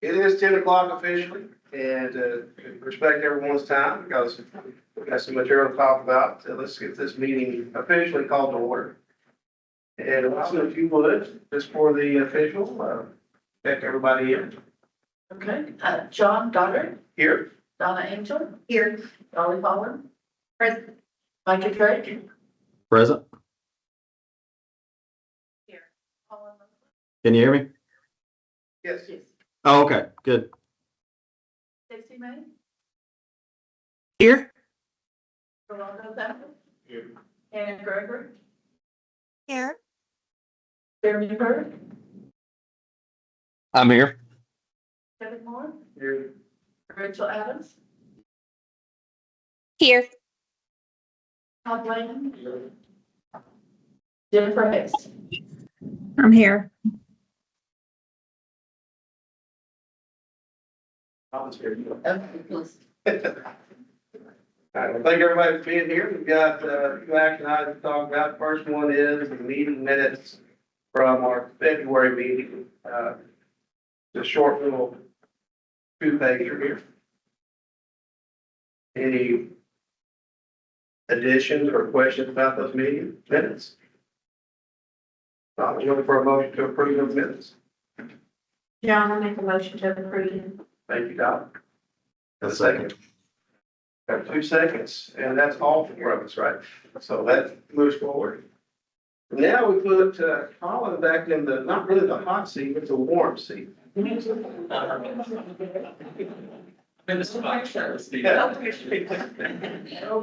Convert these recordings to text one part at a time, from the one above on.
It is 10 o'clock officially, and respect everyone's time because we've got some material to talk about. So let's get this meeting officially called to order. And also, if you would, just for the official, check everybody in. Okay, John Goddard, Here, Donna Angel, Here. Dolly Holland, Present. Micah Drake. Present. Paula Can you hear me? yes, Yes. Oh, okay, good. Stacy May, Here. Rolando Thacker, Here. Anna Gregory, Here. Jeremy Bird, I'm here. Kevin Moore, here, Rachel Adams, Here. Todd Lane, Jennifer Hayes. I'm here. I'll just hear you. Okay, please. All right, well, thank everybody for being here. We've got two action items to talk about. First one is the meeting minutes from our February meeting. The short little two-pager here. Any additions or questions about those meeting minutes? I'm looking for a motion to approve those minutes. John, I make a motion to approve. Thank you, Doc. A second. Got 2 seconds, and that's all four of us, right? So that moves forward. Now we put Colin back in the, not really the hot seat, but the warm seat. No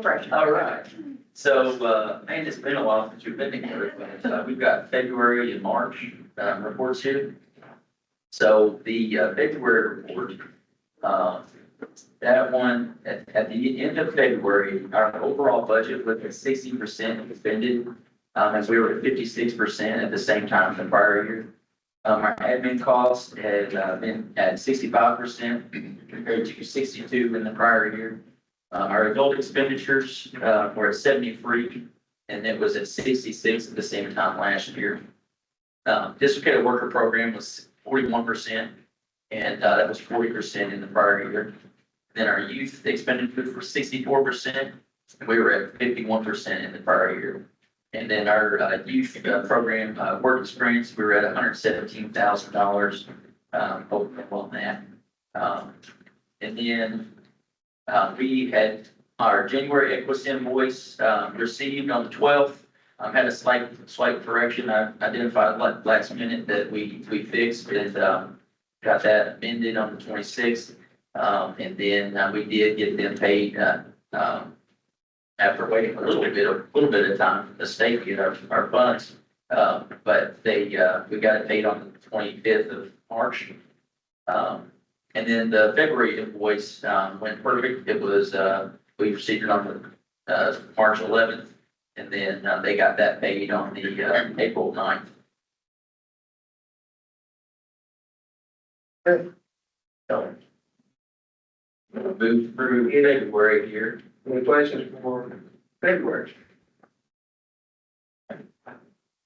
pressure. All right, so, man, it's been a while since you've been here, but, we've got February and March, reports here. So the, February report, that one, at the end of February, our overall budget was at 60% expended, as we were at 56% at the same time in the prior year. Our admin costs had, been at 65% compared to 62 in the prior year. Our adult expenditures, were at 73, and it was at 66 at the same time last year. Dislocated worker program was 41%, and, that was 40% in the prior year. Then our youth expenditures were 64%, and we were at 51% in the prior year. And then our, youth, program, work experience, we were at $117,000, overall on that. And then, we had our January Equus invoice, received on the 12th. Had a slight correction. I identified last minute that we fixed and, got that amended on the 26th. And then, we did get them paid, after waiting a little bit of time for the state to get our funds. But we got it paid on the 25th of March. And then the February invoice, went perfect. It was, we received it on the, March 11th. And then, they got that paid on the, April 9th. So, we'll move through February here. Any questions for February? I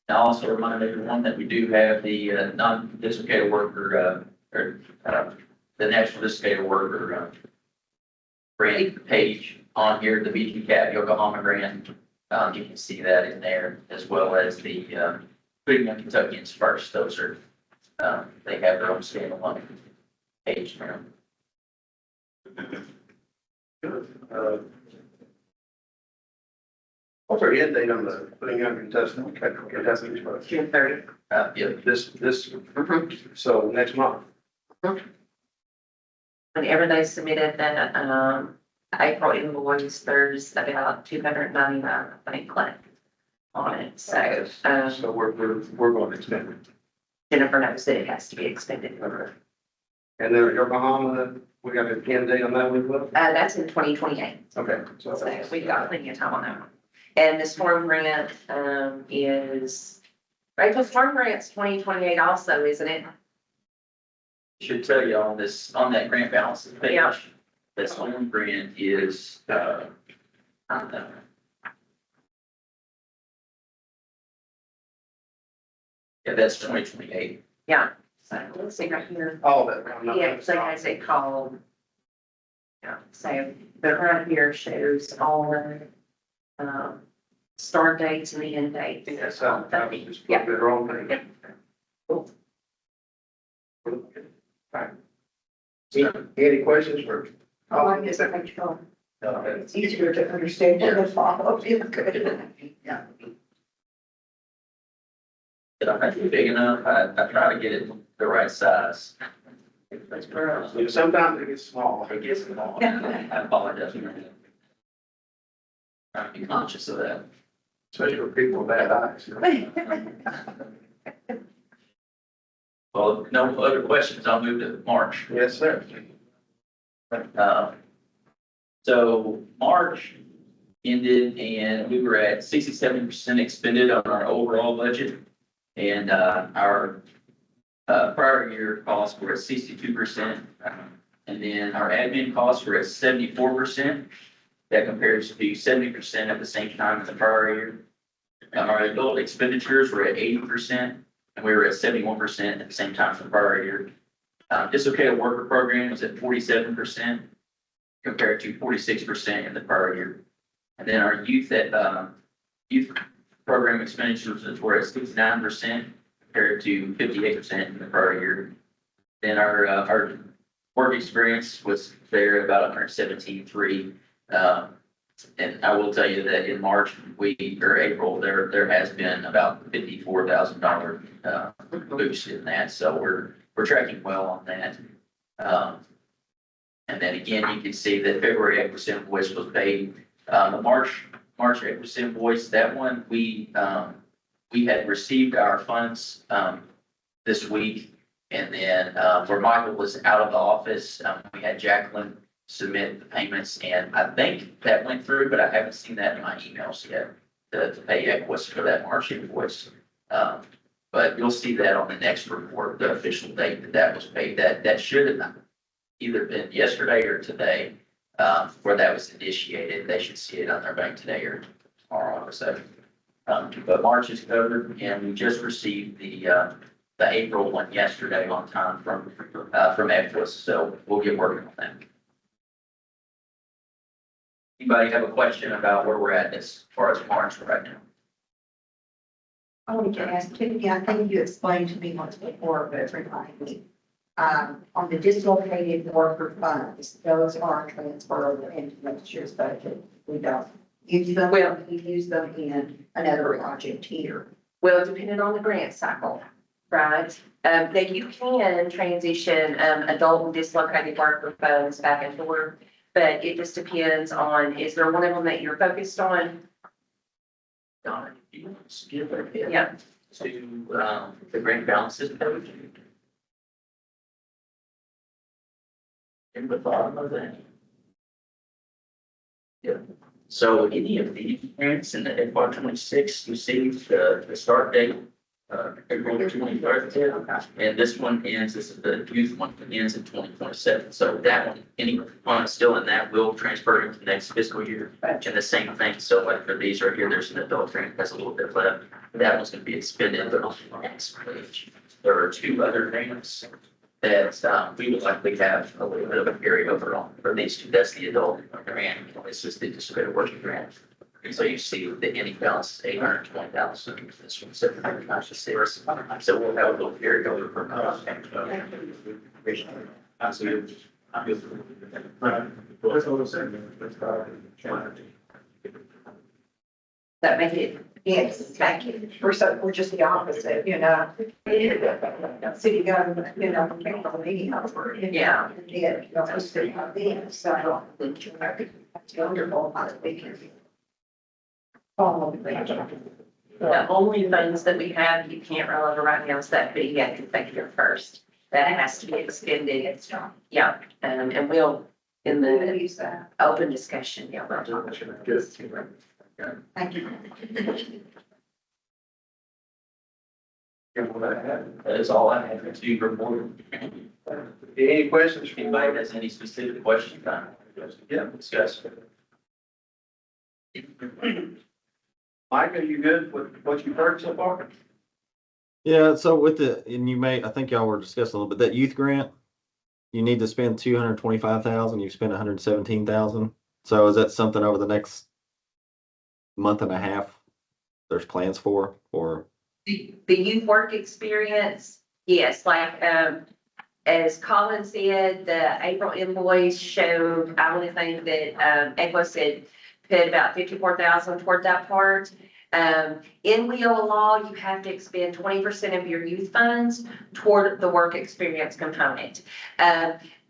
also remind everyone that we do have the, non-dislocated worker, the national dislocated worker, grant page on here, the BGWIB Yokohama grant. You can see that in there, as well as the, Putting the Kentuckians First. Those are, they have their own standalone page now. Good. What's our end date on the putting out contestant? Contestants for June 30th. Yeah, this, so next month. Whenever they submitted that, April invoice, there's about 299, I think, left on it. So, So we're going to extend it. Jennifer knows that it has to be expended. And then Yokohama, we got an end date on that one as well? That's in 2028. Okay, So so we got plenty of time on that one. And the storm grant, is, Rachel, storm grant's 2028 also, isn't it? should tell you on this, on that grant balances page. Yeah. This home grant is, yeah, that's 2028. Yeah, So let's see right here. All of it. I'm not- Yeah, so has it called? Yeah, so, but right here shows all the, start dates and the end dates. Yes, I was just Yeah. looking at the wrong thing. Cool. Right. Any questions for? Oh, I guess I can tell. It's easier to understand than to follow. Feel good. Yeah. If it's big enough, I try to get it the right size. That's perfect. Sometimes it gets small. It gets small. I apologize. Trying to be conscious of that. Especially for people with bad eyes. Well, no other questions, I'll move to March. Yes, sir. So March ended and we were at 67% expended on our overall budget. And, our, prior year costs were at 62%. And then our admin costs were at 74%. That compares to 70% at the same time as the prior year. Our adult expenditures were at 80%, and we were at 71% at the same time as the prior year. Dislocated worker program was at 47% compared to 46% in the prior year. And then our youth program expenditures were at 69% compared to 58% in the prior year. Then our work experience was there about 117.3. And I will tell you that in March, or April, there has been about $54,000 boost in that, so we're tracking well on that. And then again, you can see that February April invoice was paid. The March April invoice, that one, we had received our funds this week. And then where Michael was out of the office, we had Jacqueline submit the payments, and I think that went through, but I haven't seen that in my emails yet, to pay invoice for that March invoice. But you'll see that on the next report, the official date that was paid. That should have either been yesterday or today, where that was initiated. They should see it on their bank today or tomorrow, so. But March is covered, and we just received the April one yesterday on time from Equus, so we'll get working on that. Anybody have a question about where we're at as far as March right now? I wanted to ask Tiffany, I think you explained to me once before, but remind me. On the dislocated worker funds, those are transferred into next year's budget. We don't use them, Well- we use them in another project here. Well, depending on the grant cycle, right? That you can transition, adult and dislocated worker funds back and forth. But it just depends on, is there one of them that you're focused on? Donna, do you want to skip ahead Yeah. to the grant balances page? In the bottom of that. Yeah, so any of these grants in the FY 26, you see the start date, April 23rd. And this one ends, this is the youth one, ends in 2027. So that one, any one still in that will transfer into the next fiscal year. And the same thing, so like for these right here, there's an adult grant that's a little bit left. That one's gonna be expended, but on the next page, there are two other grants that we would likely have a little bit of a carryover on for these two. That's the adult grant, it's just the disability working grant. And so you see the ending balance is 820,000, this one's 796. So we'll have a little carryover from. Absolutely. That's all I'm saying. That make it, Yes, thank you. We're just the opposite, you know. City government, you know, can't believe how we're. Yeah. Yeah, you know, it's city government, so. It's wonderful how we can. Follow the grant. the only funds that we have, you can't roll over right now is that fee at consecutive first. That has to be expended. Yeah, and we'll, in We'll the use that. open discussion, yeah, we'll talk. Thank you. That is all I have to report. Any questions? If anybody has any specific questions, yeah, discuss. Mike, are you good with what you've heard so far? Yeah, so with the, and you may, I think y'all were discussing a little bit, that youth grant, you need to spend 225,000, you spent 117,000. So is that something over the next month and a half there's plans for, or? The youth work experience, yes, like, as Colin said, the April invoice showed, I only think that, Echo said, put about 54,000 toward that part. In Wheelow law, you have to expend 20% of your youth funds toward the work experience component.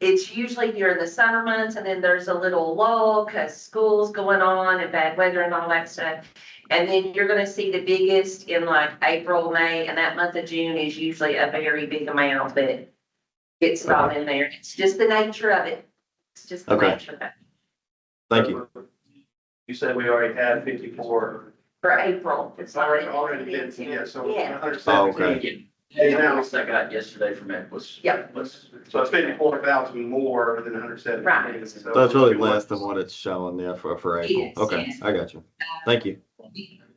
It's usually during the summer months, and then there's a little lull because school's going on and bad weather and all that stuff. And then you're gonna see the biggest in like April, May, and that month of June is usually a very big amount that gets it all in there. It's just the nature of it. It's just the Okay. nature of it. Thank you. You said we already had 54. For April. It's already been, yeah, so. Yeah. 117. The analysis I got yesterday from it was. Yep. So it's 54,000 more than 117. Right. So it's really less than what it's showing there for April. Yes, Okay, yes. I got you. Thank you.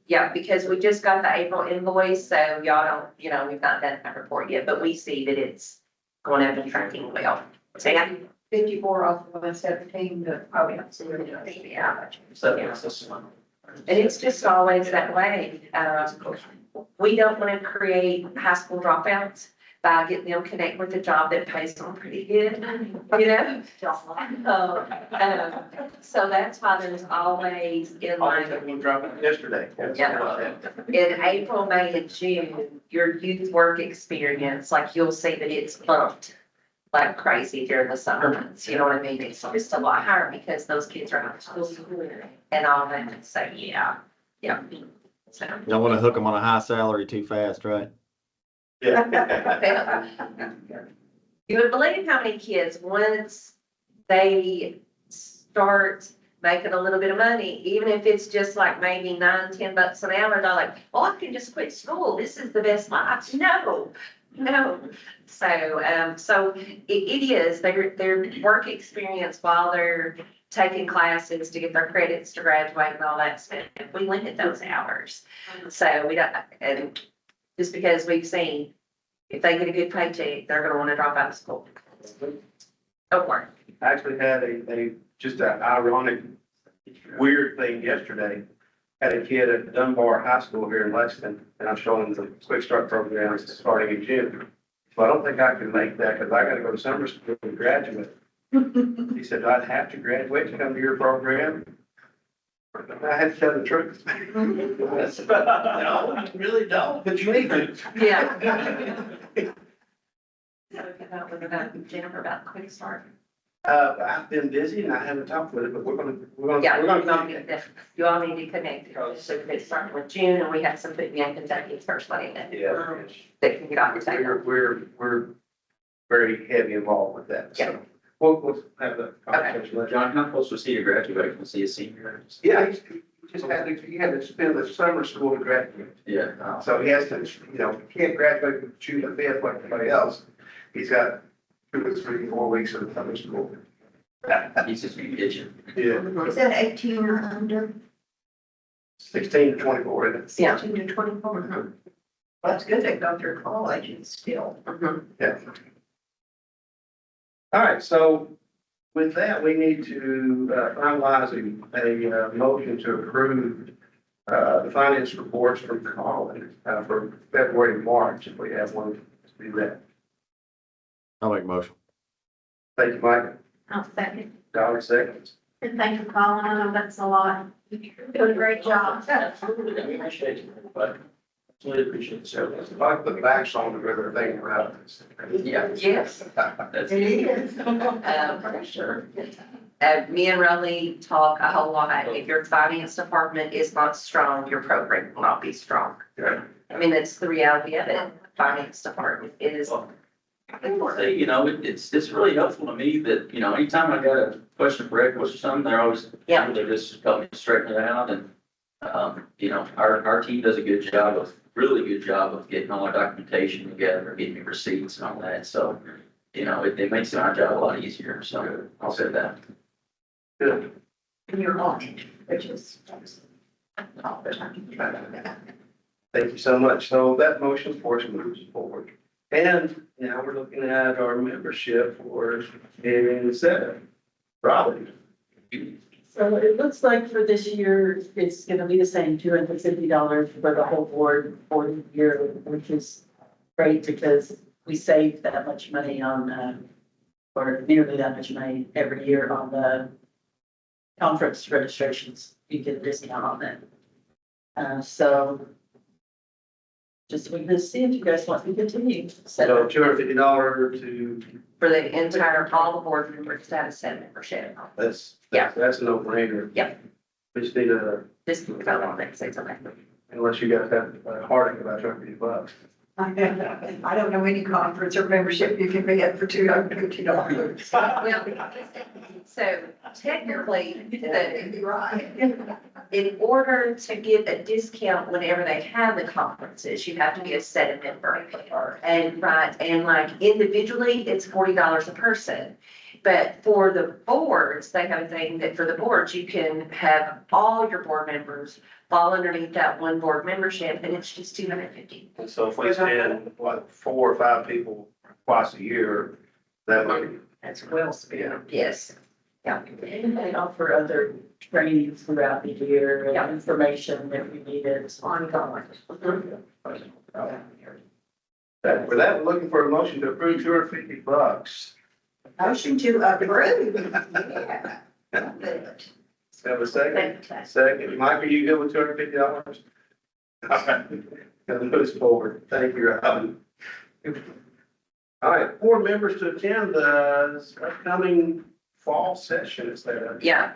Yeah, because we just got the April invoice, so y'all don't, we've not done that report yet, but we see that it's going up and tracking well. Sam? 54 off 117, but, oh, yeah. Yeah. So that's this one. And it's just always that way. We don't want to create high school dropouts by getting them connect with a job that pays them pretty good, you know? So that's why there's always in Always like, had one drop out yesterday. Yeah. in April, May, and June, your youth work experience, like you'll see that it's bumped like crazy during the summer months, you know what I mean? It's just a lot higher because those kids are out of school and all that, so yeah. So. Don't want to hook them on a high salary too fast, right? Yeah. You would believe how many kids, once they start making a little bit of money, even if it's just like maybe $9-10 an hour, they're like, oh, I can just quit school. This is the best life. No. So it is their work experience while they're taking classes to get their credits to graduate and all that stuff. We limit those hours. So we don't, and just because we've seen if they get a good paycheck, they're gonna wanna drop out of school. Don't worry. I actually had just an ironic, weird thing yesterday. Had a kid at Dunbar High School here in Lexington, and I'm showing the Quick Start program starting in June. So I don't think I can make that because I gotta go to summer school and graduate. He said, I'd have to graduate to come to your program. I had to tell the truth. I said, no, I really don't, but you need to. Yeah. So about Jennifer about Quick Start. I've been busy and I haven't talked with it, but we're gonna. Yeah, we're we're gonna gonna get that. You all need to connect. So it's starting with June and we have some putting in Kentucky first lady that that can get on the table. We're very heavy involved with that, so. We'll have the conversation later. John, how close was he to graduate? Was he a senior? Yeah, he had to spend the summer school to graduate. Yeah. So he has to, he can't graduate from June to 5th like everybody else. He's got 2 or 3, 4 weeks of summer school. He's just been itching. Yeah, Is that 18 or under? 16 to 24, isn't it? Yeah. 16 to 24? That's good, they go through college and still. Yeah. All right, so with that, we need to finalize a motion to approve the finance reports from Colin for February and March, if we have one to do that. I'll make a motion. Thank you, Mike. I'll second. Dollar seconds. And thank you, Colin, I know that's a lot. Doing a great job. Appreciate it, but really appreciate the service. I like the backs on the river thing around this. Yeah. Yes. That's It is. For sure. Me and Riley talk a whole lot. If your finance department is not strong, your program will not be strong. Yeah. I mean, that's the reality of it. Finance department is Say, it's really helpful to me that, anytime I got a question for Echo or something, they're always, Yeah. they just help me straighten it out and, our team does a really good job of getting all our documentation together, getting me receipts and all that. So, it makes our job a lot easier. So I'll say that. Good. And you're on it, which is. All the time. Thank you so much. So that motion, of course, moves forward. And now we're looking at our membership for in seven. Robin. So it looks like for this year, it's gonna be the same, $250 for the whole board for the year, which is great because we save that much money on, or nearly that much money every year on the conference registrations. You get a discount on that. So just we to see if you guys want to continue. So $250 to, For the entire, all the board members to have a set membership. that's a no-brainer. Yep. We just need a, Just vote on it, say something. unless you guys have a heartache about $250. I don't know any conference or membership you can be at for $250. Well, so technically, You're right. in order to get a discount whenever they have the conferences, you have to be a set member. And right, and like individually, it's $40 a person. But for the boards, they have a thing that for the boards, you can have all your board members fall underneath that one board membership, and it's just $250. And so if we spend, what, 4 or 5 people twice a year, that might, That's well spent, yes. Yeah. And they offer other trainings throughout the year Yeah. and information that we needed. Ongoing. that, for that, we're looking for a motion to approve $250. Motion to approve. Yeah. Good. Have a second? Second. Mike, are you good with $250? All right. Gonna move forward. Thank you, Robin. All right, board members to attend the upcoming fall session, is there? Yeah,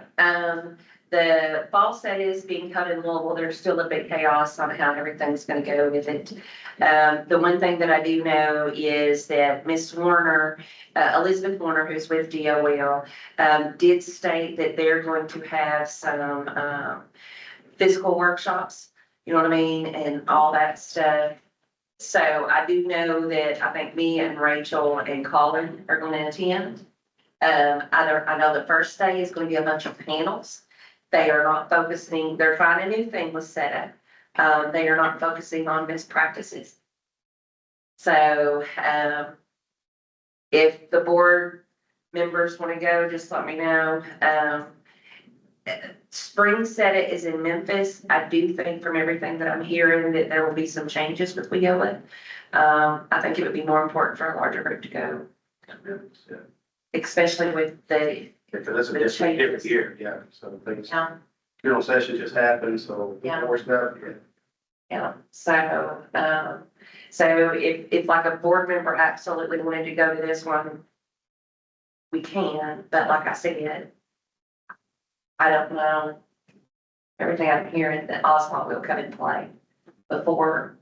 the fall set is being cut in Louisville. There's still a big chaos on how everything's gonna go with it. The one thing that I do know is that Miss Warner, Elizabeth Warner, who's with DOL, did state that they're going to have some, physical workshops, you know what I mean, and all that stuff. So I do know that I think me and Rachel and Colin are gonna attend. I know the first day is gonna be a bunch of panels. They are not focusing, they're trying a new thing with setup. They are not focusing on best practices. So, if the board members wanna go, just let me know. Spring Set is in Memphis. I do think from everything that I'm hearing that there will be some changes with WIOA. I think it would be more important for a larger group to go, especially with the, That's a different year, yeah, so things, general session just happened, so Yeah. more stuff, yeah. yeah, so if like a board member absolutely wanted to go to this one, we can, but like I said, I don't know. Everything I'm hearing that Oswald will come and play before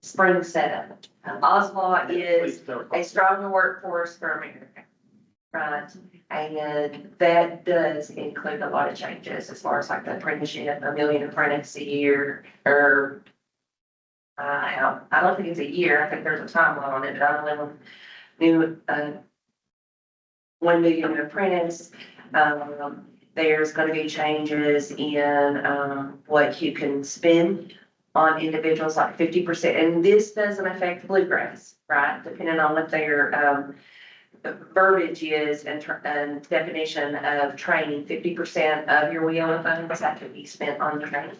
spring setup. Oswald is a stronger workforce for America, right? And that does include a lot of changes as far as like the apprenticeship, 1 million apprentices a year, or I don't think it's a year. I think there's a timeline on it, but I don't know. New 1 million apprentice. There's going to be changes in what you can spend on individuals, like 50%. And this doesn't affect bluegrass, right? Depending on what their verbiage is and definition of training, 50% of your WIOA funds have to be spent on training.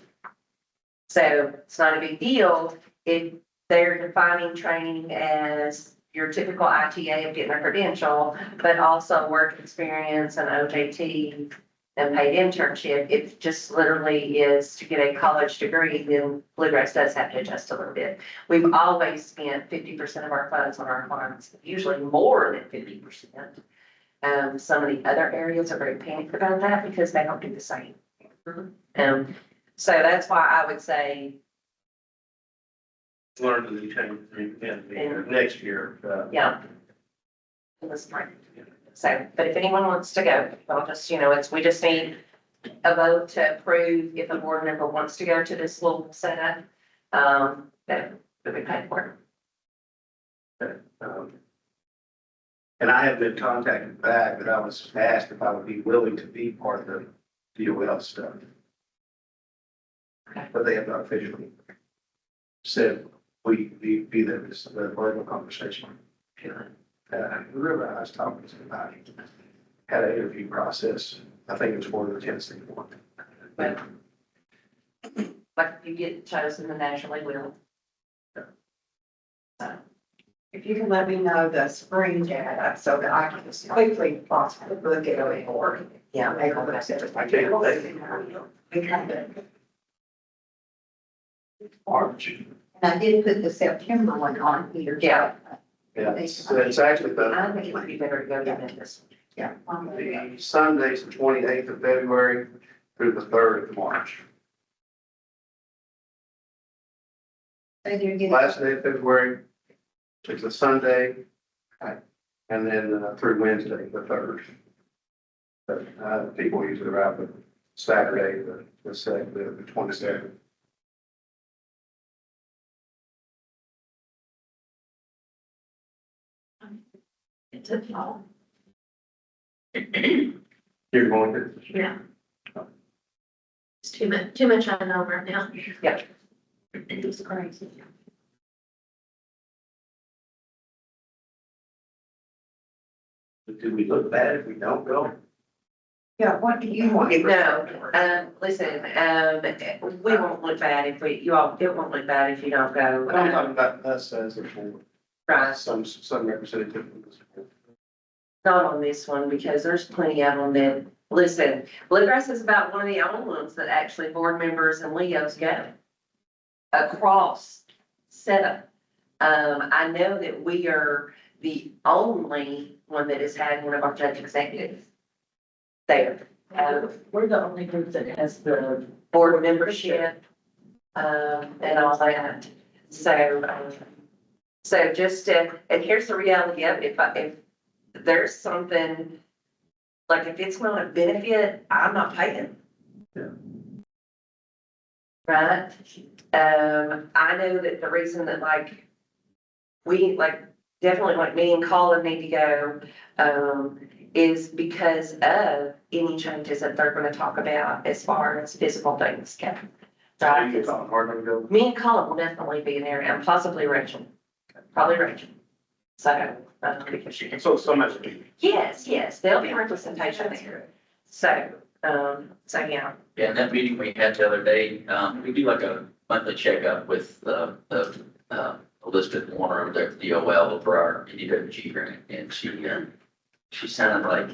So it's not a big deal if they're defining training as your typical ITA of getting a credential, but also work experience and OJT and paid internship. It just literally is to get a college degree, then Bluegrass does have to adjust a little bit. We've always spent 50% of our funds on our clients, usually more than 50%. Some of the other areas are very panicked about that because they don't do the same. So that's why I would say, Learn the new changes in next year. yeah. In the spring. So, but if anyone wants to go, I'll just, we just need a vote to approve if a board member wants to go to this little setup, that we pay for it. And I have been contacted back, but I was asked if I would be willing to be part of the DOL stuff. Okay. But they have not officially. said, we be there, this, the verbal conversation. Whoever I was talking to about it, had an interview process, I think it was for the Tennessee one. But like if you get chosen, then naturally will. So, If you can let me know the spring data so that I can as quickly as possible look at it or, yeah, make all those everything. March. And I did put the September one on here. Yeah. Yeah, it's actually I the, think it would be better to go to this. Yeah. the Sunday's the 28th of February through the 3rd of March. So you're getting, Last day of February, it's a Sunday, and then through Wednesday, the 3rd. But people usually arrive the Saturday, the 22nd. It's a fall. You're going to? Yeah. It's too much I know right now. Yeah. it's crazy. Do we look bad if we don't go? Yeah, what do you want? No, listen, we won't look bad if you all, it won't look bad if you don't go. But I'm talking about us as a board, Right, some representative of this board. not on this one, because there's plenty of them that, listen, Bluegrass is about one of the only ones that actually board members and Leos go across seven. I know that we are the only one that has had one of our judge executives there. We're the only group that has the, Board membership, and all that. So just, and here's the reality of it, if there's something, like if it's not a benefit, I'm not paying. Yeah. Right? I know that the reason that like, we like, definitely like me and Colin need to go, is because of any changes that they're gonna talk about as far as physical things go. Right? You thought hard to go? Me and Colin will definitely be in there, and possibly Rachel, probably Rachel. So, because she, So much. yes, there'll be representation there. So, yeah, Yeah, in that meeting we had the other day, we do like a monthly checkup with, Elizabeth Warner over there at DOL for our EDWG grant, and she sounded like,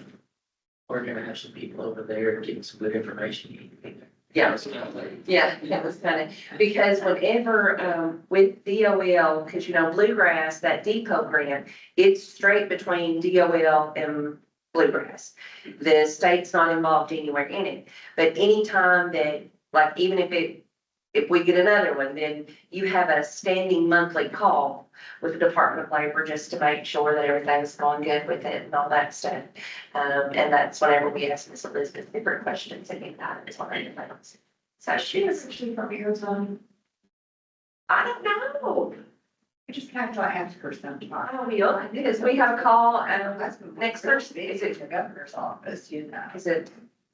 we're gonna have some people over there getting some good information. You need to be there. yeah. So, like, Yeah, that was kind of, because whenever, with DOL, because you know, Bluegrass, that depot grant, it's straight between DOL and Bluegrass. The state's not involved anywhere in it, but anytime that, like, even if we get another one, then you have a standing monthly call with the Department of Labor just to make sure that everything's going good with it and all that stuff. And that's whenever we ask Miss Elizabeth different questions and get that as well. So Is she from Arizona? I don't know. I just have to ask her sometime. Oh, yeah, because we have a call, next Thursday, Is it the governor's office, you know? is it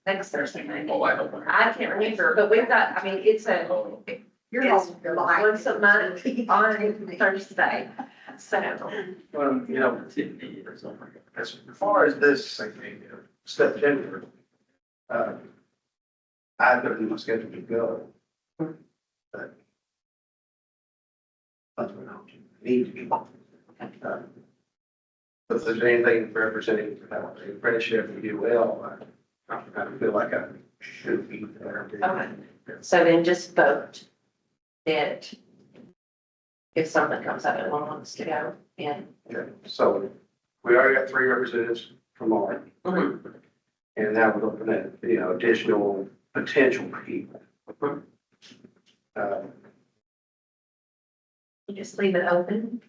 next Thursday night? Oh, I don't know. I can't remember, but we've got, I mean, it's a, You're Yes, on your line. once a month on Thursday, so. Well, you know, Tiffany or something. as far as this September, I put it in my schedule to go. But that's what I need to be. But if there's anything representing the apprenticeship we do well, I feel like I should be there. Okay. So then just vote that if something comes up and one wants to go in. Okay, so we already got 3 representatives from Mark. Mhm. And now we're looking at, additional potential people. You just leave it open.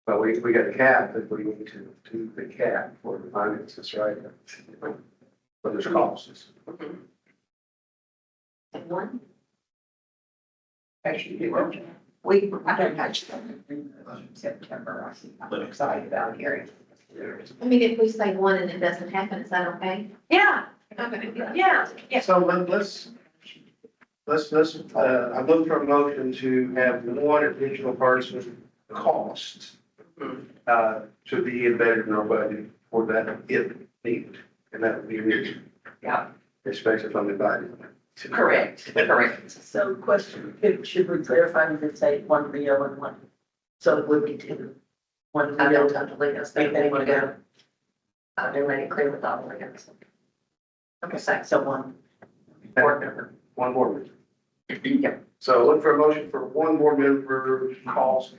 But we got a cap that we need to do the cap for the finances, right? But there's costs. Mhm. One? Actually, I don't touch them in September. I'm excited about hearing. I mean, if we say one and it doesn't happen, is that okay? Yeah, Okay. yeah, yeah. So let's, I look for a motion to have one additional person cost, to be embedded in our budget for that if needed. And that would be me, Yeah, especially from the budget. correct. So question, should we clarify and say one Rio and one? So it would be two. One I Rio. don't totally understand where you want to go. I've been made it clear with all of them. Okay, so one. Board member, one board member. Yep. So look for a motion for one board member cost to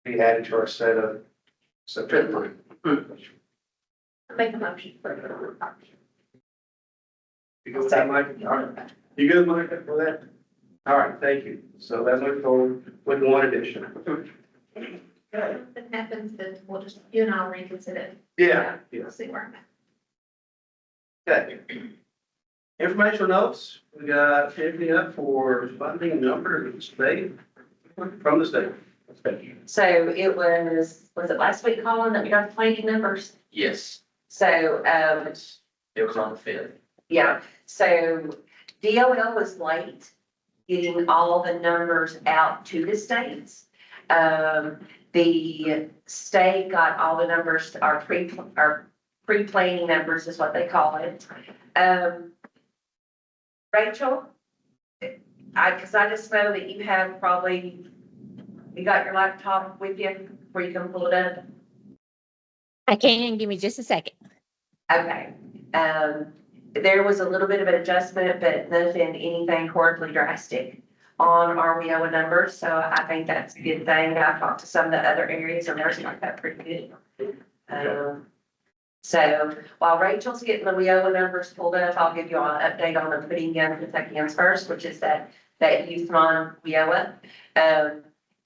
be added to our set of September. Make a motion for it. You good with that, Mike? All right. You good, Mike, for that? All right, thank you. So that's moving forward with one addition. If something happens, then we'll just, you and I'll reconsider it. Yeah, yeah. We'll see where I'm at. Okay. Informational notes, we got anything up for funding number of the state, from the state. So it was it last week, Colin, that we got the planning numbers? Yes, So, it was on the 5th. yeah, so DOL was late getting all the numbers out to the states. The state got all the numbers, our pre-planning numbers is what they call it. Rachel, cause I just know that you have probably, you got your laptop with you where you can pull it up. I can, give me just a second. Okay, there was a little bit of an adjustment, but anything horribly drastic on our WIOA numbers, so I think that's a good thing. I've talked to some of the other areas and theirs like that pretty good. So while Rachel's getting the WIOA numbers pulled up, I'll give you all an update on the putting in Kentuckians First, which is that youth non-WIOA.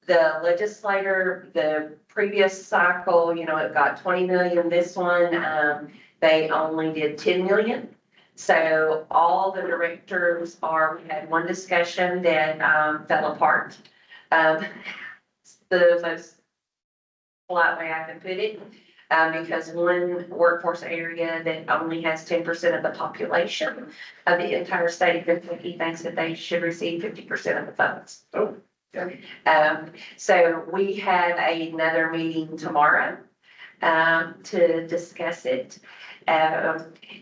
The legislator, the previous cycle, it got 20 million. This one, they only did 10 million. So all the directors we had one discussion that fell apart. The most polite way I can put it, because one workforce area that only has 10% of the population of the entire state of Kentucky thinks that they should receive 50% of the funds. Oh. So we have another meeting tomorrow to discuss it.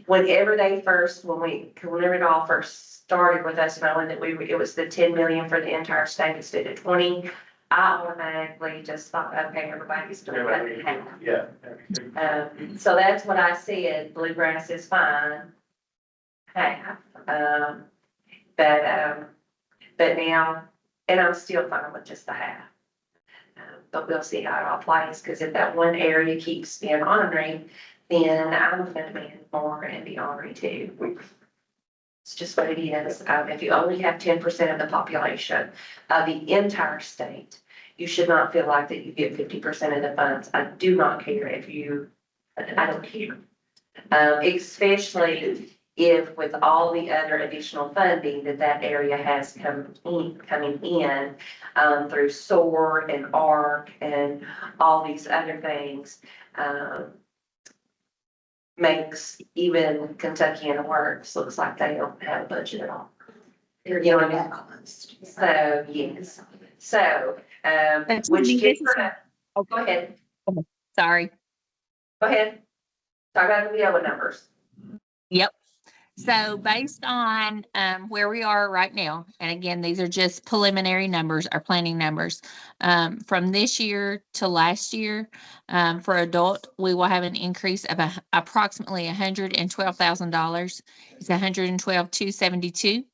Whenever it all first started with us knowing that it was the 10 million for the entire state instead of 20, I automatically just thought, okay, everybody's doing that in half. Yeah. So that's what I said, bluegrass is fine, half. But now, and I'm still fine with just the half. But we'll see how it all plays, because if that one area keeps being ornery, then I'm gonna demand more and be ornery too. It's just what it is. If you only have 10% of the population of the entire state, you should not feel like that you get 50% of the funds. I do not care I don't care. Especially if with all the other additional funding that area has coming in through SOAR and ARC and all these other things, makes even Kentucky and Works looks like they don't have a budget at all. You know what I mean? So, yes. So, which gets, go ahead. Sorry. Go ahead. Talk about the WIOA numbers. Yep. So based on where we are right now, and again, these are just preliminary numbers, our planning numbers. From this year to last year, for adult, we will have an increase of approximately $112,000. It's $112,272.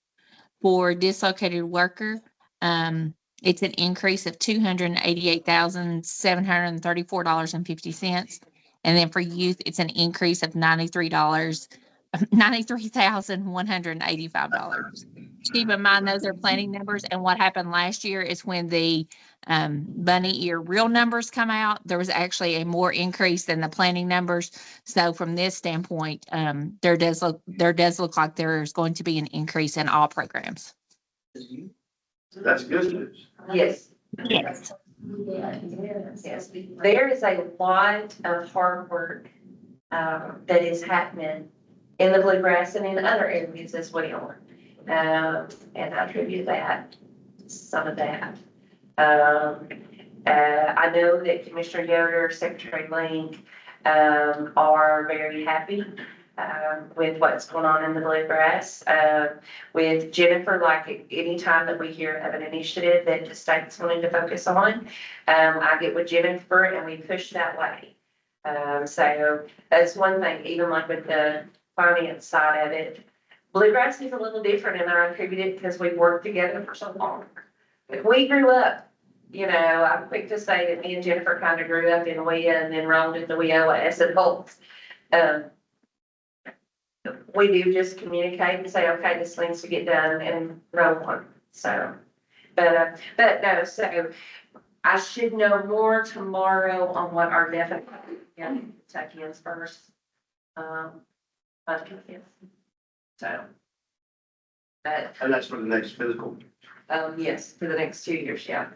For dislocated worker, it's an increase of $288,734.50. And then for youth, it's an increase of $93,185. Keep in mind, those are planning numbers. And what happened last year is when the bunny ear real numbers come out, there was actually a more increase than the planning numbers. So from this standpoint, there does look like there's going to be an increase in all programs. That's good news. Yes. Yes. Yes. There is a lot of hard work that is happening in the bluegrass and in other areas as well. And I attribute that, some of that. I know that Commissioner Yoder, Secretary Link, are very happy, with what's going on in the bluegrass. With Jennifer, like anytime that we hear of an initiative that the state's wanting to focus on, I get with Jennifer and we push that way. So that's one thing, even like with the finance side of it. Bluegrass is a little different and I attribute it because we've worked together for so long. If we grew up, you know, I'm quick to say that me and Jennifer kind of grew up in WIA and then rolled into WIOS and Holtz. We do just communicate and say, okay, this needs to get done and roll on. So, but no, so I should know more tomorrow on what our definite, Kentuckians first. Budget is. So. But, And that's for the next fiscal. yes, for the next 2 years, yeah.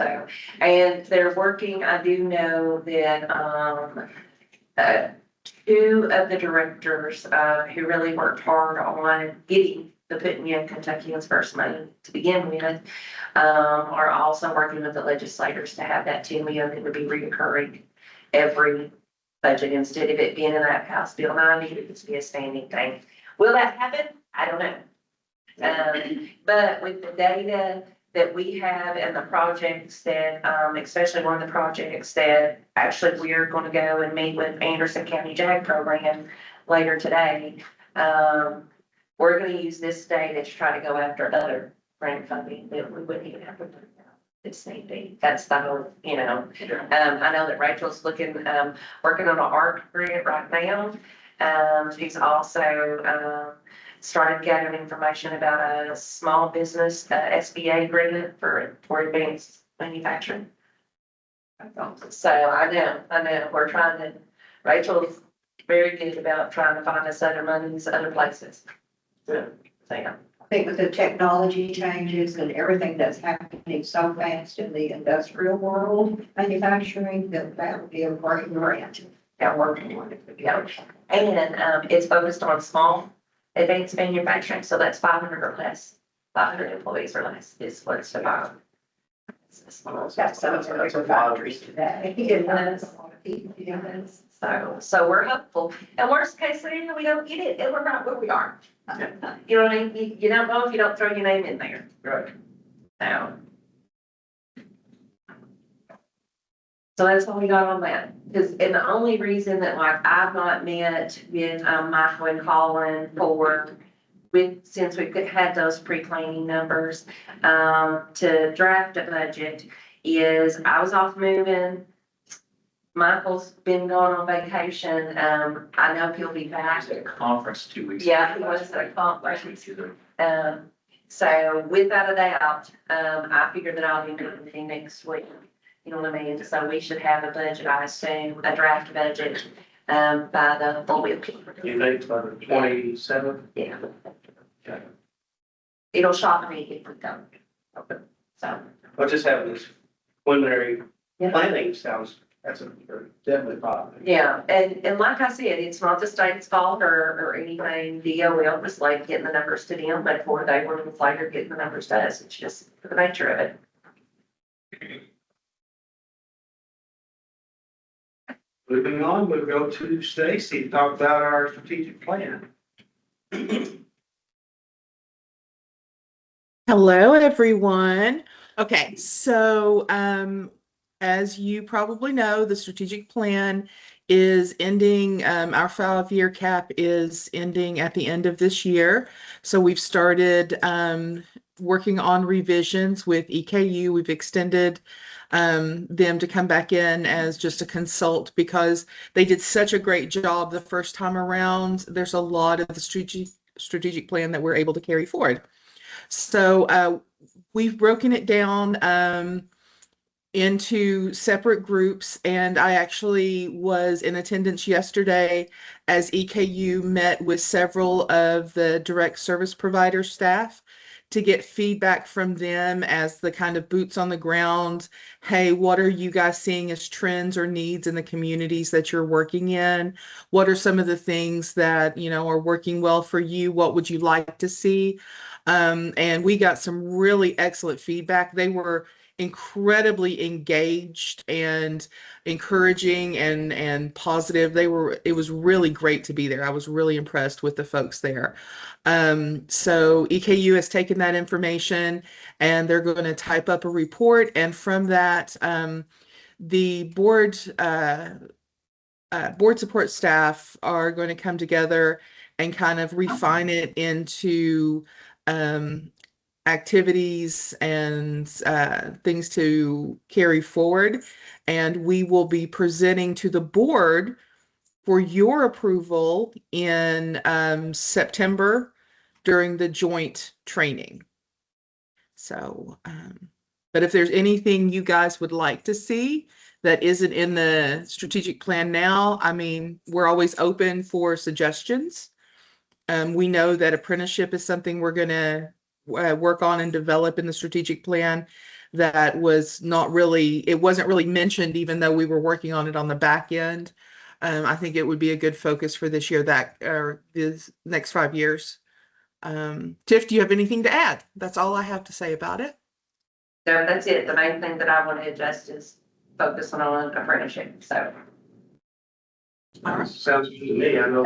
So, and they're working, I do know that, two of the directors, who really worked hard on getting the putting in Kentuckians First money to begin with, are also working with the legislators to have that 10 million that would be reoccurring every budget instead of it being in that House Bill 90, it would be a standing thing. Will that happen? I don't know. But with the data that we have and the projects that, especially one of the projects that actually we're going to go and meet with Anderson County JAG program later today. We're going to use this data to try to go after other grant funding that we wouldn't even have to do this need be. That's the whole, you know. I know that Rachel's looking, working on an art grant right now. She's also, started gathering information about a small business SBA agreement for advanced manufacturing. So I know, we're trying to, Rachel's very good about trying to find us other monies, other places. So, yeah. I think with the technology changes and everything that's happening so fast in the industrial world, manufacturing, that would be a great grant. Yeah, working on it, yeah. And it's focused on small advanced manufacturing, so that's 500 or less, 500 employees or less is what it's about. That's some of our factories today. That's a lot of people doing this. So we're hopeful. And worst case scenario, we don't get it, and we're right where we are. You know what I mean? You don't know if you don't throw your name in there. Right. So that's all we got on that. And the only reason that like I've not met with Michael and Colin since we've had those pre-planning numbers to draft a budget is I was off moving. Michael's been going on vacation. I know he'll be back. At a conference 2 weeks. Yeah, he was at a conference. Last week either. So without a doubt, I figured that I'll be moving next week. You know what I mean? So we should have a budget, I assume, a draft budget, by the full week. You think by the 27th? Yeah. Okay. It'll shock me if we don't. Okay. So, But just having this preliminary yeah. planning that's definitely positive. Yeah, and like I said, it's not the state's fault or anything. DOL was late getting the numbers to them, but before they were later getting the numbers to us. It's just the nature of it. Moving on, we'll go to Stacy to talk about our strategic plan. Hello, everyone. Okay, so as you probably know, the strategic plan is ending, our 5-year cap is ending at the end of this year. So we've started working on revisions with EKU. We've extended them to come back in as just a consult because they did such a great job the first time around. There's a lot of the strategic plan that we're able to carry forward. So we've broken it down into separate groups, and I actually was in attendance yesterday as EKU met with several of the direct service provider staff to get feedback from them as the kind of boots on the ground. Hey, what are you guys seeing as trends or needs in the communities that you're working in? What are some of the things that, are working well for you? What would you like to see? And we got some really excellent feedback. They were incredibly engaged and encouraging and positive. It was really great to be there. I was really impressed with the folks there. So EKU has taken that information and they're going to type up a report. And from that, the board support staff are going to come together and kind of refine it into activities and things to carry forward. And we will be presenting to the board for your approval in September during the joint training. So, but if there's anything you guys would like to see that isn't in the strategic plan now, I mean, we're always open for suggestions. We know that apprenticeship is something we're going to work on and develop in the strategic plan. That wasn't really mentioned, even though we were working on it on the back end. I think it would be a good focus for this year, this next 5 years. Tiff, do you have anything to add? That's all I have to say about it. No, that's it. The main thing that I want to adjust is focusing on apprenticeship, so. All right. Sounds good to me. I know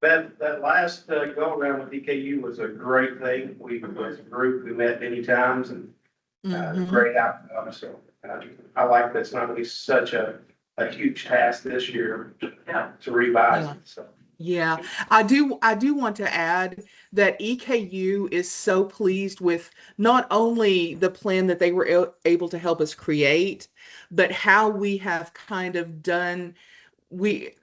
that last go around with EKU was a great thing. We, as a group, we met many times and great outcome. So I like that it's not going to be such a huge task this year to revise it. So. Yeah, I do want to add that EKU is so pleased with not only the plan that they were able to help us create, but how we have kind of done the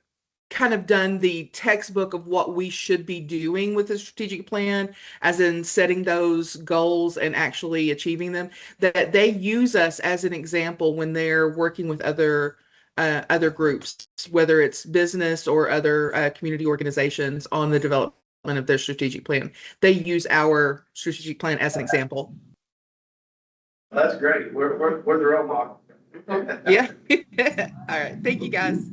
textbook of what we should be doing with the strategic plan, as in setting those goals and actually achieving them, that they use us as an example when they're working with other groups, whether it's business or other community organizations on the development of their strategic plan. They use our strategic plan as an example. That's great. We're the role model. Yeah. All right. Thank you, guys.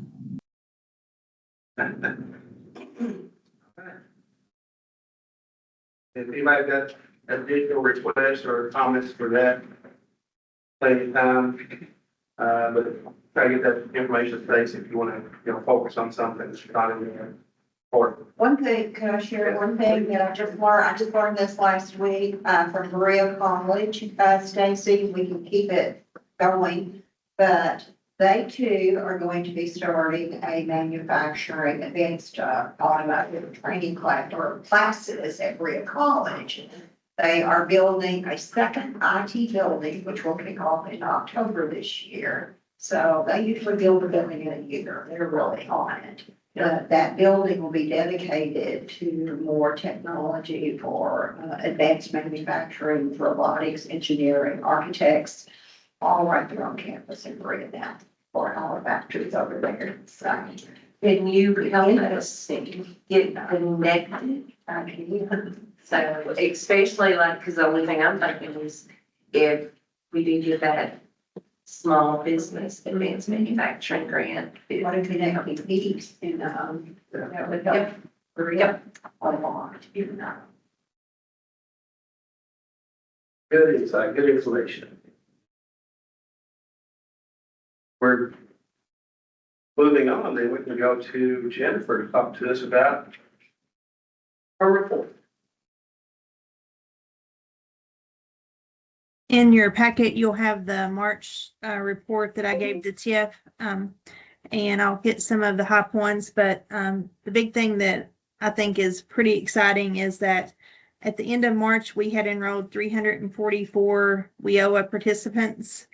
If anybody got additional requests or comments for that, plenty of time. But try to get that information in place if you want to, focus on something that's not in there. Or One thing, can I share one thing that I just learned this last week, from Berea College, Stacy, we can keep it going. But they too are going to be starting a manufacturing advanced automotive training class or classes at Berea College. They are building a second IT building, which will kick off in October this year. So they usually build a building in a year. They're really on it. But that building will be dedicated to more technology for advanced manufacturing, robotics, engineering, architects, all right there on campus in Berea now for our factories over there. So Can you help us get connected? So especially because the only thing I'm thinking is if we do get that small business advanced manufacturing grant. what if they have these meetings in, that would help. Yep. Berea a lot, you know. good insight, good information. We're moving on, then we can go to Jennifer to talk to us about her report. In your packet, you'll have the March report that I gave to Tiff, and I'll hit some of the high points. But the big thing that I think is pretty exciting is that at the end of March, we had enrolled 344 WIOA participants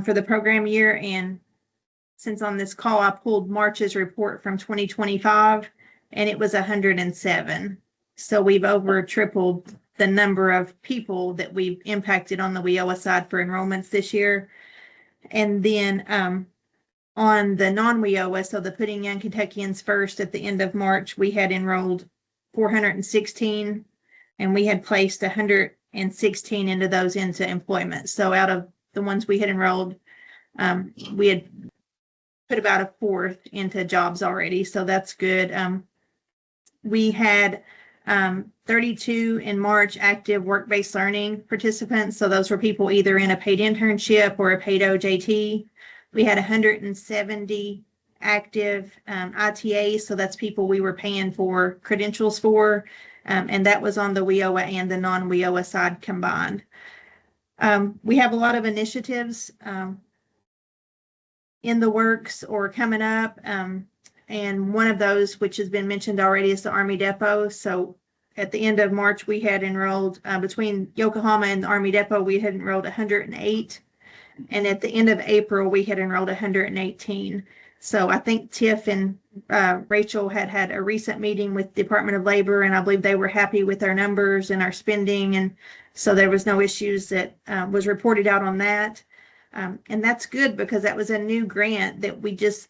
for the program year. And since on this call, I pulled March's report from 2025, and it was 107. So we've over tripled the number of people that we've impacted on the WIOA side for enrollments this year. And then on the non-WIOA, so the Putting Young Kentuckians First, at the end of March, we had enrolled 416, and we had placed and 16 into those into employment. So out of the ones we had enrolled, we had put about a fourth into jobs already. So that's good. We had 32 in March active work-based learning participants. So those were people either in a paid internship or a paid OJT. We had 170 active ITA. So that's people we were paying for credentials for. And that was on the WIOA and the non-WIOA side combined. We have a lot of initiatives in the works or coming up. And one of those, which has been mentioned already, is the Army Depot. So at the end of March, we had enrolled between Yokohama and the Army Depot, we had enrolled 108. And at the end of April, we had enrolled 118. So I think Tiff and Rachel had a recent meeting with Department of Labor, and I believe they were happy with our numbers and our spending. And so there was no issues that was reported out on that. And that's good because that was a new grant that we just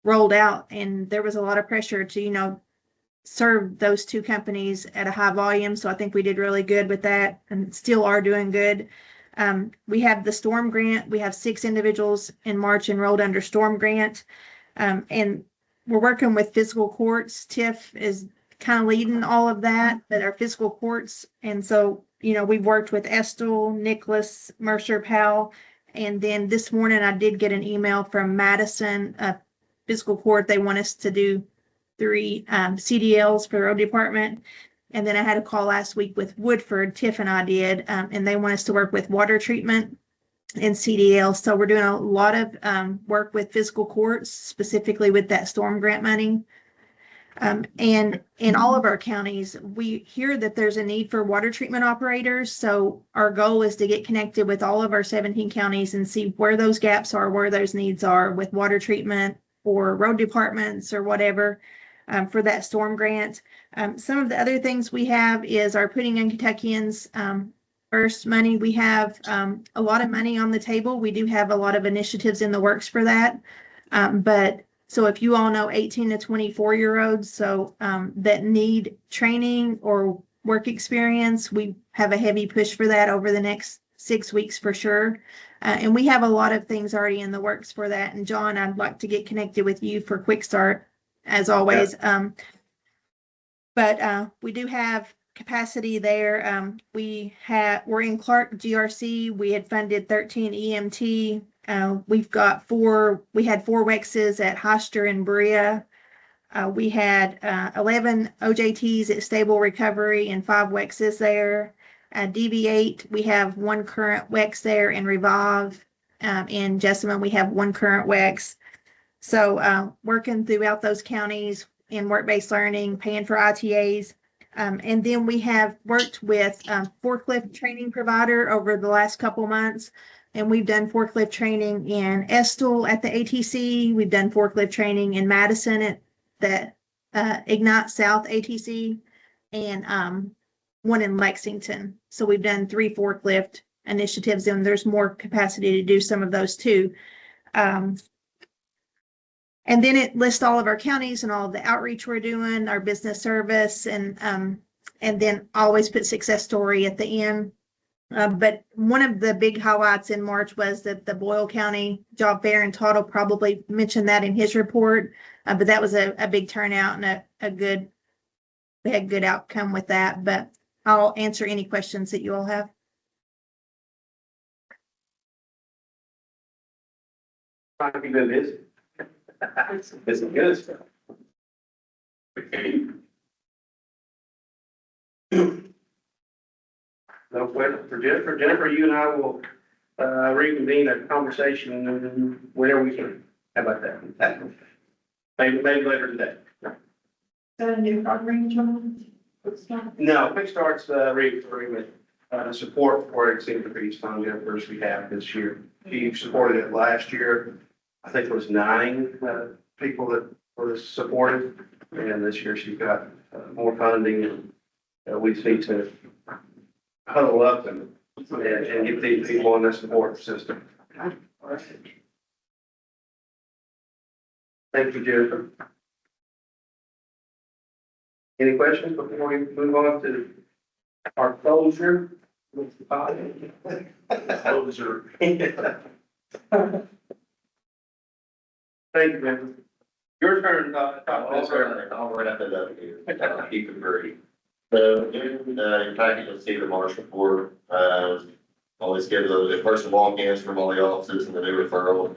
rolled out, and there was a lot of pressure to, serve those two companies at a high volume. So I think we did really good with that and still are doing good. We have the Storm Grant. We have 6 individuals in March enrolled under Storm Grant. And we're working with fiscal courts. Tiff is kind of leading all of that, but our fiscal courts. And so, we've worked with Estill, Nicholas, Mercer, Powell. And then this morning I did get an email from Madison Fiscal Court. They want us to do 3 CDLs for the road department. And then I had a call last week with Woodford, Tiff and I did, and they want us to work with water treatment and CDL. So we're doing a lot of work with fiscal courts, specifically with that storm grant money. And in all of our counties, we hear that there's a need for water treatment operators. So our goal is to get connected with all of our 17 counties and see where those gaps are, where those needs are with water treatment or road departments or whatever for that storm grant. Some of the other things we have is our Putting Young Kentuckians First money. We have a lot of money on the table. We do have a lot of initiatives in the works for that. But so if you all know 18 to 24-year-olds, so that need training or work experience, we have a heavy push for that over the next 6 weeks for sure. And we have a lot of things already in the works for that. And John, I'd like to get connected with you for Quick Start as always. But we do have capacity there. We're in Clark GRC. We had funded 13 EMT. We've got 4. We had 4 WEXs at Hoster and Berea. We had 11 OJTs at Stable Recovery and 5 WEXs there. DV8, we have 1 current WEX there in Revive. In Jessamine, we have 1 current WEX. So working throughout those counties in work-based learning, paying for ITAs. And then we have worked with forklift training provider over the last couple months. And we've done forklift training in Estill at the ATC. We've done forklift training in Madison at the Ignite South ATC, and 1 in Lexington. So we've done 3 forklift initiatives, and there's more capacity to do some of those too. And then it lists all of our counties and all of the outreach we're doing, our business service, and then always put success story at the end. But one of the big highlights in March was that the Boyle County Job Fair, and Todd will probably mention that in his report. But that was a big turnout and we had good outcome with that. But I'll answer any questions that you all have. Trying to been busy. This is good stuff. No question for Jennifer. Jennifer, you and I will reconvene a conversation whenever we can. How about that? Maybe later today. Is that a new program, John? No, Quick Start's re-agreement, support for executive fees fund Jennifer's we have this year. She supported it last year. I think it was 9 people that were supported, and this year she's got more funding, and we need to huddle up and get these people in the support system. Thank you, Jennifer. Any questions before we move on to our closure? Closer. Thank you, man. Your turn, I'll wrap it up here. Keep it brief. So in your packet, you'll see the March report. Always give the first walk-ins from all the offices and the new referral.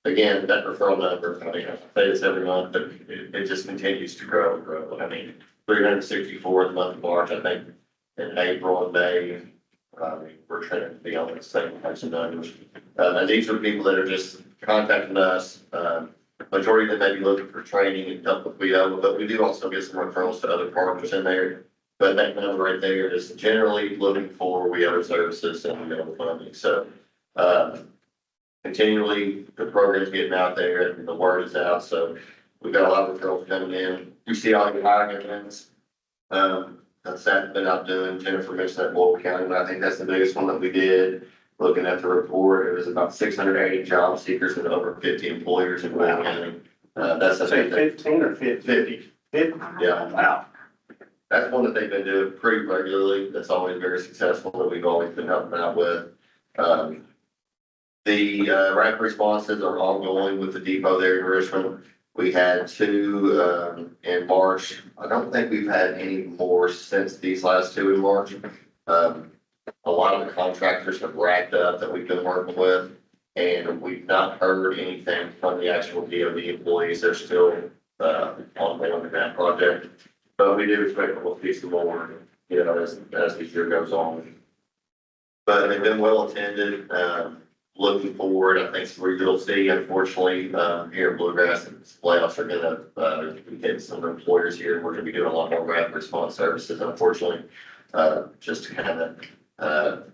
Again, that referral number, I mean, I say this every month, but it just continues to grow and grow. I mean, 364 in the month of March, I think, in April and May, we're trying to be on the same types of numbers. And these are people that are just contacting us. Majority of them may be looking for training and help with BGWIB, but we do also get some referrals to other partners in there. But that number right there is generally looking for BGWIB services and BGWIB funding. So, continually, the program's getting out there and the word is out. So we've got a lot of referrals coming in. You see all the hiring events. That's been out doing. Jennifer mentioned that Boyle County, but I think that's the biggest one that we did. Looking at the report, it was about 680 job seekers and over 50 employers in Boyle County. That's a say 15 or 50? 50? Yeah. Wow. That's one that they've been doing pretty regularly. That's always very successful that we've always been helping out with. The rapid responses are ongoing with the depot there in Richmond. We had 2 in March. I don't think we've had any more since these last 2 in March. A lot of the contractors have racked up that we've been working with, and we've not heard anything from the actual DOD employees. They're still ongoing in that project. But we do expect that we'll see some more, you know, as the year goes on. But they've been well attended. Looking forward, I think you'll see, unfortunately, here in Bluegrass, the playoffs are gonna be getting some employers here. We're gonna be doing a lot more rapid response services, unfortunately, just to kind of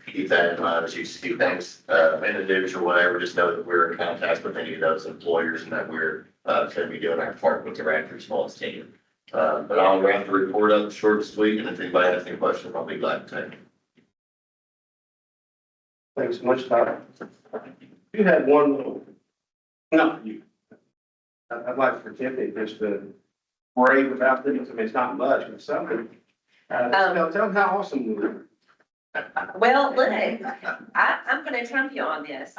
keep that in mind as you see things in the news or whatever. Just know that we're in contact with any of those employers and that we're gonna be doing our part with the rapid response team. But I'll wrap the report up short and sweet, and if anybody has any questions, I'll be glad to take them. Thanks so much, Todd. You had one little, no, you. I'd like for Tiffany just to brave about this. I mean, it's not much, but something. Tell them how awesome you were. Well, look, I'm gonna trump you on this.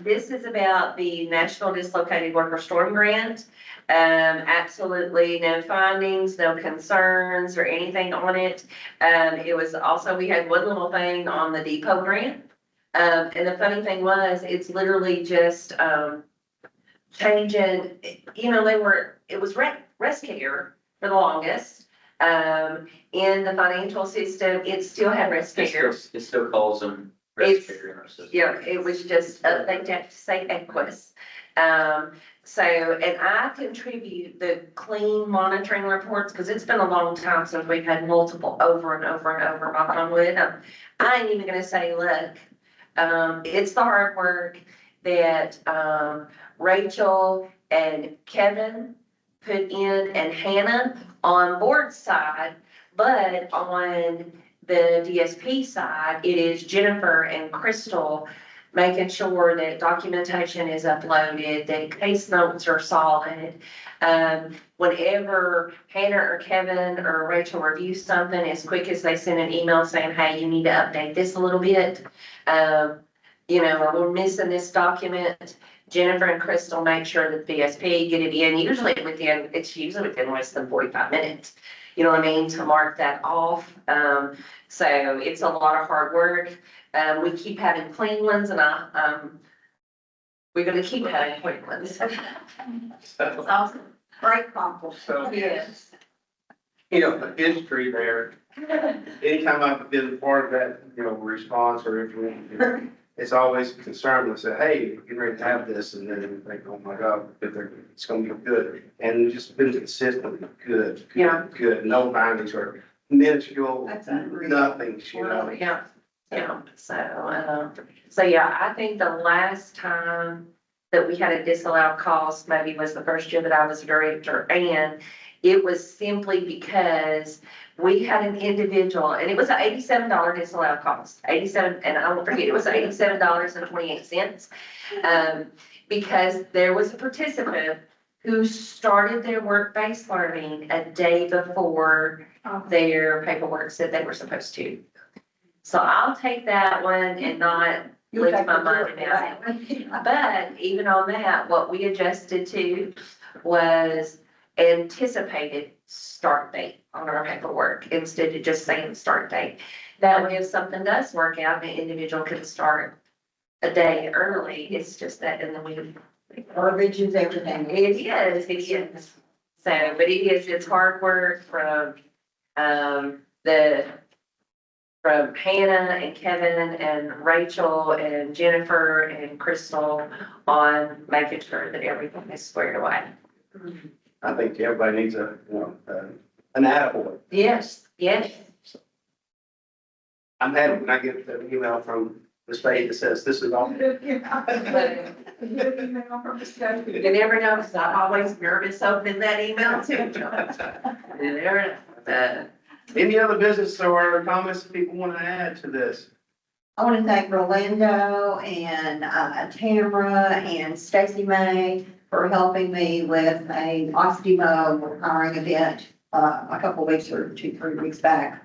This is about the National Dislocated Worker Storm Grant. Absolutely no findings, no concerns or anything on it. It was also, we had one little thing on the depot grant. And the funny thing was, it's literally just, changing, you know, it was rest care for the longest. In the financial system, it still had rest care. It still calls them It's- rest care in our system. Yeah, it was just, they have to say Equus. So, and I contribute the clean monitoring reports, because it's been a long time since we've had multiple over and over and over, knock on wood. I ain't even gonna say, look, it's the hard work that, Rachel and Kevin put in and Hannah on board side, but on the DSP side, it is Jennifer and Crystal making sure that documentation is uploaded, that case notes are solid. Whenever Hannah or Kevin or Rachel review something, as quick as they send an email saying, hey, you need to update this a little bit. You know, or we're missing this document. Jennifer and Crystal make sure that the VSP get it in, it's usually within less than 45 minutes. You know what I mean, to mark that off. So it's a lot of hard work. We keep having clean ones, and we're gonna keep having clean ones. That's awesome. Great compliment. So, Yes. you know, the history there, anytime I've been part of that, you know, response or information, it's always a concern to say, hey, you're ready to have this, and then you think, oh my God, it's gonna be good. And it's just been consistently good. Yeah. Good, no findings or minuscule, That's unreal. nothing, you know. Yeah, yeah, so yeah, I think the last time that we had a disallowed cost maybe was the first year that I was a director, and it was simply because we had an individual, and it was an $87 disallowed cost, 87, and I won't forget, it was $87.28. Because there was a participant who started their work-based learning a day before their paperwork said they were supposed to. So I'll take that one and not You'll lose take my the mind word for about that it. one. But even on that, what we adjusted to was anticipated start date on our paperwork instead of just saying start date. That way, if something does work out, an individual can start a day early. It's just that in the week. Verbiage is everything. It is. So, but it's hard work from, from Hannah and Kevin and Rachel and Jennifer and Crystal on making sure that everything is squared away. I think everybody needs a, an attaboy. Yes, yes. I'm happy when I get the email from the state that says this is all. You never know, because I'm always nervous opening that email too. You never know. Any other business or comments that people want to add to this? I want to thank Rolando and Tamara and Stacy May for helping me with a Ostimo hiring event a couple weeks or 2-3 weeks back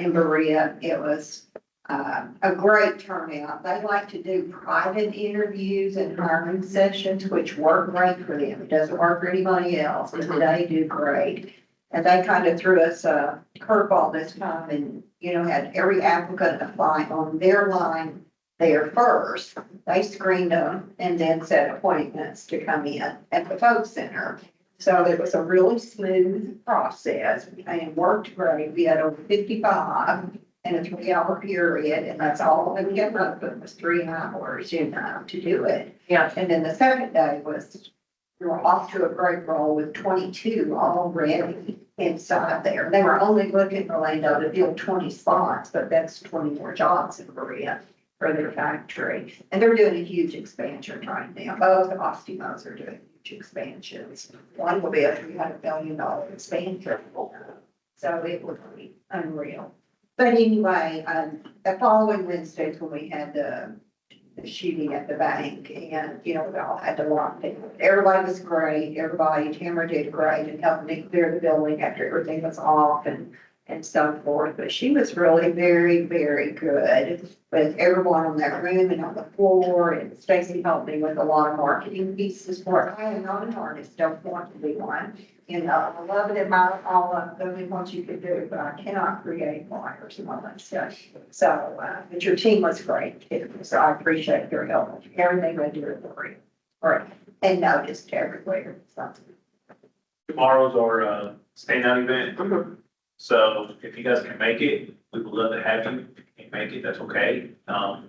in Berea. It was a great turnout. They like to do private interviews and hiring sessions, which work great for them. It doesn't work for anybody else, and they do great. And they kind of threw us a curveball this time and, had every applicant apply on their line there first. They screened them and then set appointments to come in at the Folk Center. So it was a really smooth process and worked great. We had over 55 in a 3-hour period, and that's all that we got open was 3 hours, to do it. Yeah. And then the second day was, we were off to a great roll with 22 already inside there. They were only looking for Orlando to fill 20 spots, but that's 20 more jobs in Korea for their factory. And they're doing a huge expansion right now. Both Ostimos are doing huge expansions. One will be a $300 million expansion. So it will be unreal. But anyway, the following Wednesday is when we had the shooting at the bank, and, we all had to lock down. Everybody was great. Tamara did great and helped me clear the building after everything was off and so forth. But she was really very, very good with everyone on that room and on the floor. And Stacy helped me with a lot of marketing pieces for it. I am not an artist, don't want to be one. I love it, admire all of them and what you could do, but I cannot create flyers and all that stuff. So, but your team was great too. So I appreciate your help. Everything they do for you. Right. And noticed everywhere. So. Tomorrow's our standout event. So if you guys can make it, we would love to have you. If you can't make it, that's okay.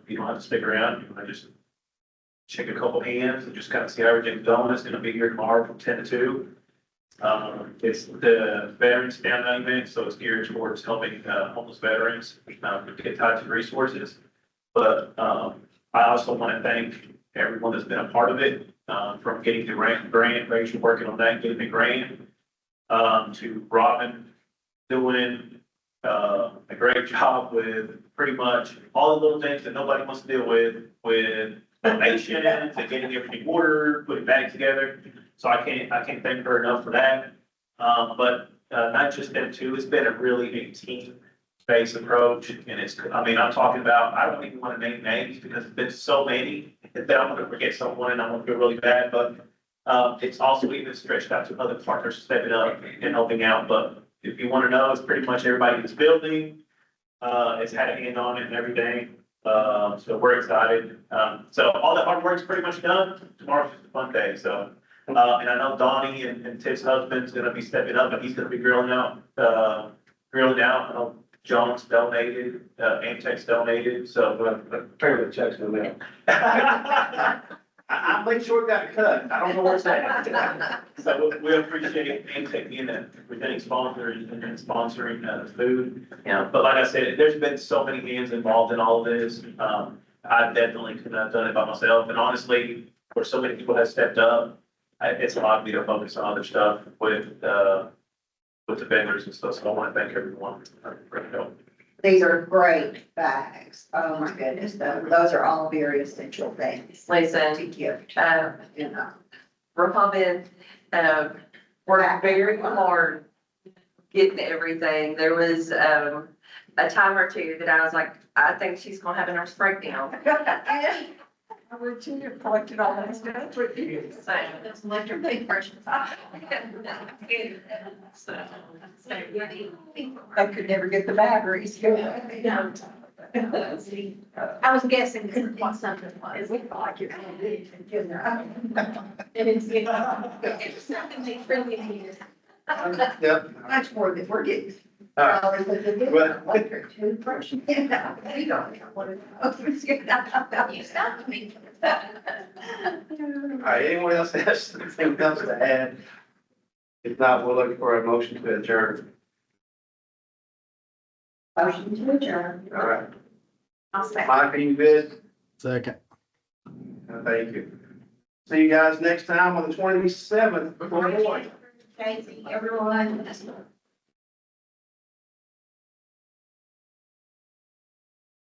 You don't have to stick around. You want to just shake a couple hands and just kind of see how everything's going. It's going to be here tomorrow from 10 to 2. It's the Veterans Standout event, so it's geared towards helping homeless veterans get tied to resources. But I also want to thank everyone that's been a part of it, from getting the grant, Rachel working on that, getting the grant, to Robin doing a great job with pretty much all the little things that nobody wants to deal with donations and getting everything ordered, putting back together. So I can't thank her enough for that. But not just them too, it's been a really team-based approach. And I'm talking about, I don't even want to name names because it's been so many that I'm going to forget someone and I'm going to feel really bad. But it's also even stretched out to other partners stepping up and helping out. But if you want to know, it's pretty much everybody in this building. It's had a hand on it and everything. So we're excited. So all that hard work's pretty much done. Tomorrow's just a fun day. So. And I know Donnie and Tiff's husband's gonna be stepping up, and he's gonna be grilling out. I know John's donated, Amtech's donated, so. Apparently checks in the mail. I made sure it got cut. I don't know where it's at. So we appreciate Amtech being a presenting sponsor and sponsoring food. But like I said, there's been so many hands involved in all of this. I definitely couldn't have done it by myself, and honestly, where so many people have stepped up, it's allowed me to focus on other stuff with the vendors and stuff, so I want to thank everyone for the help. These are great bags. Oh my goodness, those are all very essential things. Listen, To gift, Robin, worked very hard getting everything. There was, a time or two that I was like, I think she's gonna have a nervous breakdown. I would too, have collected all that stuff with you. So, That's electric paintbrush. I could never get the batteries. Yeah. I was guessing what something was. We like it. And it's something they really need. Yep. Much more than we're getting. All right. Dollars with the electric toothbrush. We don't have one of those. You stopped me. All right, anyone else has anything else to add? If not, we'll look for a motion to adjourn. Motion to adjourn. All right. I'll say. Mike, are you good? Second. Thank you. See you guys next time on the 27th. Casey, everyone.